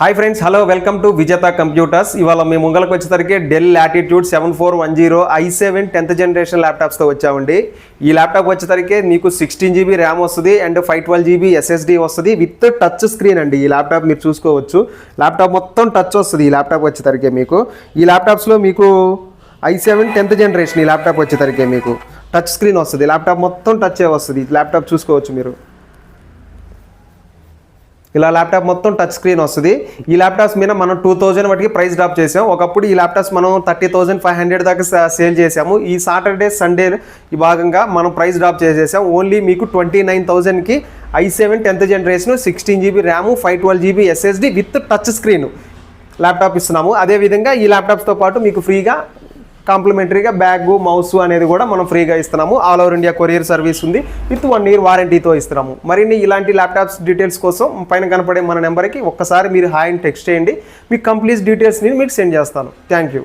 Hi friends, hello, welcome to విజేత computers. ఇవాళ మేము ముంగలకు వచ్చేసరికి del latitude 7410 i7 10th generation ల్యాప్టాప్స్తో వచ్చామండి. ఈ ల్యాప్టాప్ వచ్చేసరికి మీకు 16 GB ర్యామ్ వస్తుంది అండ్ 512 GB SSD వస్తుంది విత్ టచ్ స్క్రీన్ అండి. ఈ ల్యాప్టాప్ మీరు చూసుకోవచ్చు, ల్యాప్టాప్ మొత్తం టచ్ వస్తుంది. ఈ ల్యాప్టాప్ వచ్చేసరికి మీకు ఈ ల్యాప్టాప్స్లో మీకు i7 10th జనరేషన్ ఈ ల్యాప్టాప్ వచ్చేసరికి మీకు టచ్ స్క్రీన్ వస్తుంది. ల్యాప్టాప్ మొత్తం టచ్ వస్తుంది. ల్యాప్టాప్ చూసుకోవచ్చు మీరు, ఇలా ల్యాప్టాప్ మొత్తం టచ్ స్క్రీన్ వస్తుంది. ఈ ల్యాప్టాప్స్ మీద మనం 2000 వాటికి ప్రైస్ డ్రాప్ చేసాం. ఒకప్పుడు ఈ ల్యాప్టాప్స్ మనం 30,500 దాకా సేల్ చేసాము. ఈ సాటర్డే సండే ఈ భాగంగా మనం ప్రైస్ డ్రాప్ చేసేసాం. ఓన్లీ మీకు 29,000కి i7 10th generation 16 GB RAM 512 GB SSD with touch screen laptop ఇస్తున్నాము. అదేవిధంగా ఈ ల్యాప్టాప్స్తో పాటు మీకు ఫ్రీగా కాంప్లిమెంటరీగా బ్యాగ్ మౌస్ అనేది కూడా మనం ఫ్రీగా ఇస్తున్నాము. All over India courier service ఉంది విత్ 1 year వారంటీతో ఇస్తున్నాము. మరిన్ని ఇలాంటి ల్యాప్టాప్స్ డీటెయిల్స్ కోసం పైన కనపడే మన నెంబర్కి ఒక్కసారి మీరు హాయ్ అని టెక్స్ట్ చేయండి. మీకు కంప్లీట్ డీటెయిల్స్ని మీకు సెండ్ చేస్తాను. Thank you.